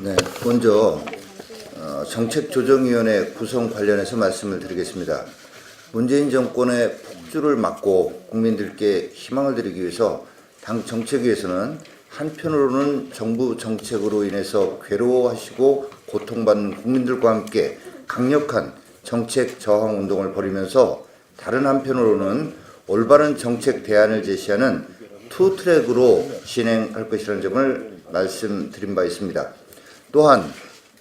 네, 먼저 정책조정위원회 구성 관련해서 말씀을 드리겠습니다. 문재인 정권의 폭주를 막고 국민들께 희망을 드리기 위해서 당 정책위에서는 한편으로는 정부 정책으로 인해서 괴로워하시고 고통받는 국민들과 함께 강력한 정책 저항 운동을 벌이면서 다른 한편으로는 올바른 정책 대안을 제시하는 투 트랙으로 진행할 것이라는 점을 말씀드린 바 있습니다. 또한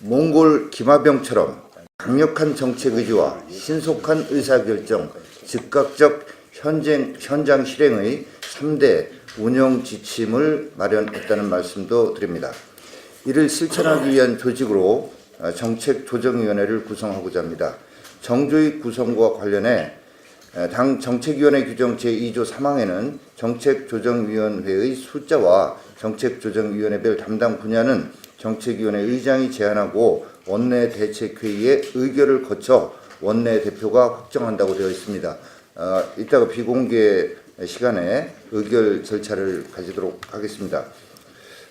몽골 김하병처럼 강력한 정책 의지와 신속한 의사결정, 즉각적 현장 실행의 3대 운영 지침을 마련했다는 말씀도 드립니다. 이를 실천하기 위한 조직으로 정책조정위원회를 구성하고자 합니다. 정조위 구성과 관련해 당 정책위원회 규정 제2조 3항에는 정책조정위원회의 숫자와 정책조정위원회별 담당 분야는 정책위원회 의장이 제안하고 원내대책회의의 의결을 거쳐 원내대표가 확정한다고 되어 있습니다. 이따가 비공개 시간에 의결 절차를 가지도록 하겠습니다.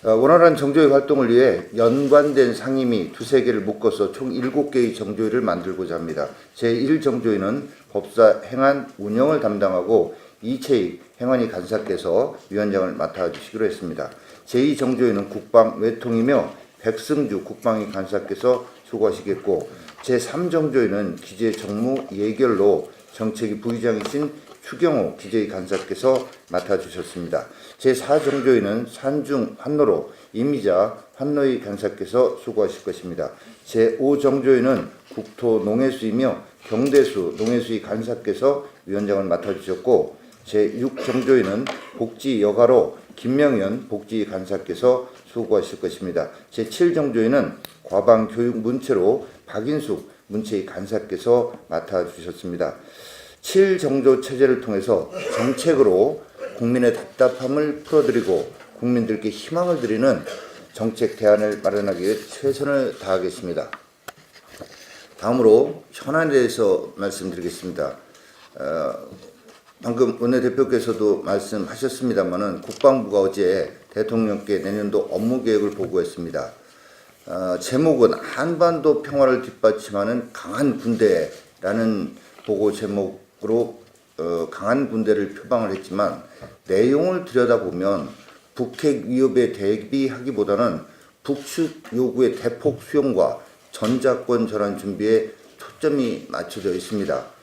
원활한 정조위 활동을 위해 연관된 상임위 두세 개를 묶어서 총 7개의 정조위를 만들고자 합니다. 제1정조위는 법사 행안 운영을 담당하고 이채익 행안위 간사께서 위원장을 맡아주시기로 했습니다. 제2정조위는 국방 외통이며 백승주 국방위 간사께서 수고하시겠고, 제3정조위는 기재정무 예결로 정책위 부의장이신 추경호 기재위 간사께서 맡아주셨습니다. 제4정조위는 산중 환노로 이미자 환노위 간사께서 수고하실 것입니다. 제5정조위는 국토농해수이며 경대수 농해수위 간사께서 위원장을 맡아주셨고, 제6정조위는 복지여가로 김명현 복지위 간사께서 수고하실 것입니다. 제7정조위는 과방교육문체로 박인숙 문체위 간사께서 맡아주셨습니다. 7정조 체제를 통해서 정책으로 국민의 답답함을 풀어드리고 국민들께 희망을 드리는 정책 대안을 마련하기 위해 최선을 다하겠습니다. 다음으로 현안에 대해서 말씀드리겠습니다. 방금 원내대표께서도 말씀하셨습니다마는 국방부가 어제 대통령께 내년도 업무 계획을 보고했습니다. 제목은 한반도 평화를 뒷받침하는 강한 군대라는 보고 제목으로 강한 군대를 표방을 했지만, 내용을 들여다보면 북핵 위협에 대비하기보다는 북측 요구의 대폭 수용과 전자권 전환 준비에 초점이 맞춰져 있습니다.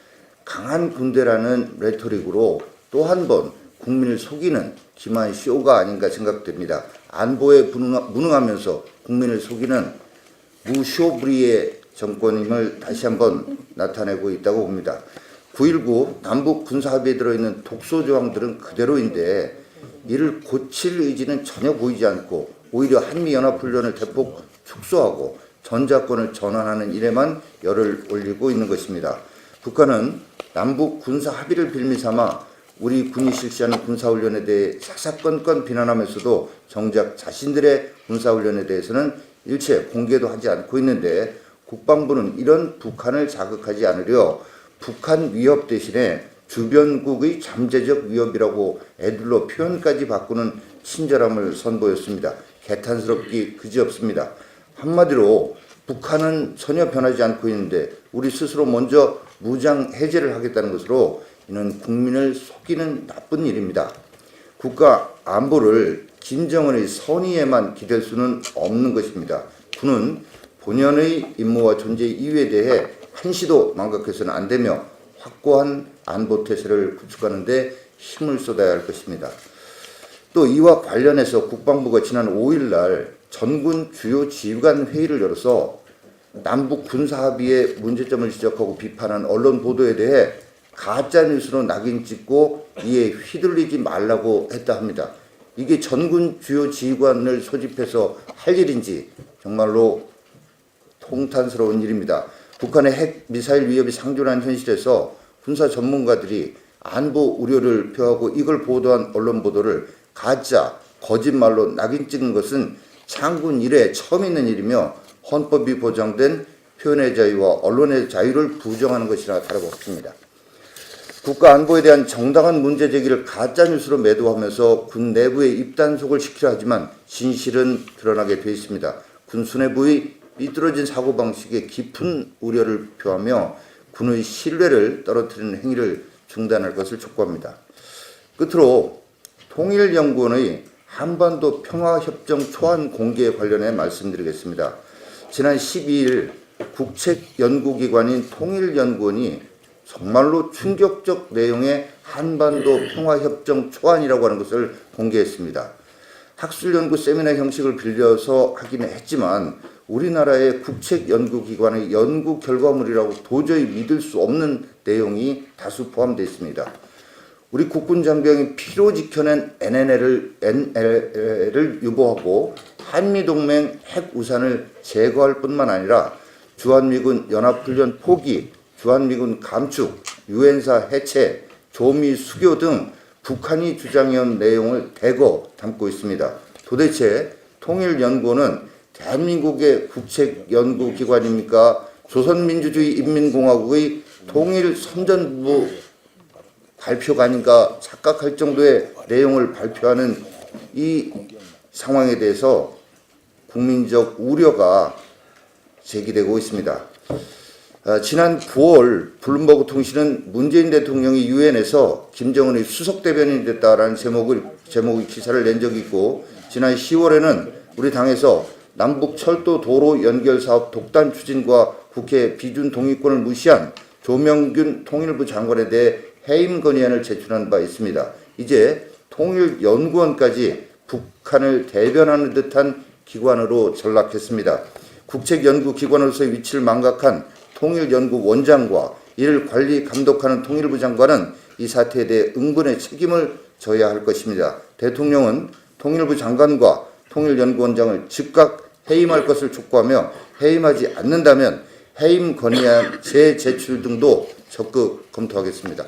강한 군대라는 레토릭으로 또 한 번 국민을 속이는 기만 쇼가 아닌가 생각됩니다. 안보에 무능하면서 국민을 속이는 무쇼부리의 정권임을 다시 한번 나타내고 있다고 봅니다. 9.19 남북 군사합의에 들어있는 독소 조항들은 그대로인데 이를 고칠 의지는 전혀 보이지 않고 오히려 한미연합훈련을 대폭 축소하고 전자권을 전환하는 일에만 열을 올리고 있는 것입니다. 북한은 남북 군사합의를 빌미삼아 우리 군이 실시하는 군사훈련에 대해 사사건건 비난하면서도 정작 자신들의 군사훈련에 대해서는 일체 공개도 하지 않고 있는데, 국방부는 이런 북한을 자극하지 않으려 북한 위협 대신에 주변국의 잠재적 위협이라고 애들로 표현까지 바꾸는 친절함을 선보였습니다. 개탄스럽기 그지없습니다. 한마디로 북한은 전혀 변하지 않고 있는데 우리 스스로 먼저 무장 해제를 하겠다는 것으로 이는 국민을 속이는 나쁜 일입니다. 국가 안보를 김정은의 선의에만 기댈 수는 없는 것입니다. 군은 본연의 임무와 존재 이유에 대해 한시도 망각해서는 안 되며 확고한 안보 태세를 구축하는 데 힘을 쏟아야 할 것입니다. 또 이와 관련해서 국방부가 지난 5일 날 전군 주요 지휘관 회의를 열어서 남북 군사합의의 문제점을 지적하고 비판한 언론 보도에 대해 가짜뉴스로 낙인 찍고 이에 휘둘리지 말라고 했다 합니다. 이게 전군 주요 지휘관을 소집해서 할 일인지 정말로 통탄스러운 일입니다. 북한의 핵 미사일 위협이 상존한 현실에서 군사 전문가들이 안보 우려를 표하고 이걸 보도한 언론 보도를 가짜, 거짓말로 낙인 찍은 것은 창군 이래 처음 있는 일이며 헌법이 보장된 표현의 자유와 언론의 자유를 부정하는 것이나 다름없습니다. 국가 안보에 대한 정당한 문제 제기를 가짜뉴스로 매도하면서 군 내부의 입단속을 시키려 하지만 진실은 드러나게 돼 있습니다. 등 수뇌부의 삐뚤어진 사고방식에 깊은 우려를 표하며 군의 신뢰를 떨어뜨리는 행위를 중단할 것을 촉구합니다. 끝으로 통일연구원의 한반도 평화협정 초안 공개 관련해 말씀드리겠습니다. 지난 12일 국책연구기관인 통일연구원이 정말로 충격적 내용의 한반도 평화협정 초안이라고 하는 것을 공개했습니다. 학술연구 세미나 형식을 빌려서 하기는 했지만 우리나라의 국책연구기관의 연구 결과물이라고 도저히 믿을 수 없는 내용이 다수 포함되어 있습니다. 우리 국군 장병이 피로 지켜낸 NLL을 유보하고 한미동맹 핵우산을 제거할 뿐만 아니라 주한미군 연합훈련 포기, 주한미군 감축, 유엔사 해체, 조미 수교 등 북한이 주장해온 내용을 대거 담고 있습니다. 도대체 통일연구원은 대한민국의 국책연구기관입니까? 조선민주주의 인민공화국의 통일선전부 발표가 아닌가 착각할 정도의 내용을 발표하는 이 상황에 대해서 국민적 우려가 제기되고 있습니다. 지난 9월 블룸버그 통신은 문재인 대통령이 유엔에서 김정은의 수석 대변인이 됐다라는 제목의 기사를 낸 적이 있고, 지난 10월에는 우리 당에서 남북 철도 도로 연결 사업 독단 추진과 국회 비준 동의권을 무시한 조명균 통일부 장관에 대해 해임 건의안을 제출한 바 있습니다. 이제 통일연구원까지 북한을 대변하는 듯한 기관으로 전락했습니다. 국책연구기관으로서의 위치를 망각한 통일연구원장과 이를 관리 감독하는 통일부 장관은 이 사태에 대해 응분의 책임을 져야 할 것입니다. 대통령은 통일부 장관과 통일연구원장을 즉각 해임할 것을 촉구하며 해임하지 않는다면 해임 건의안 재제출 등도 적극 검토하겠습니다.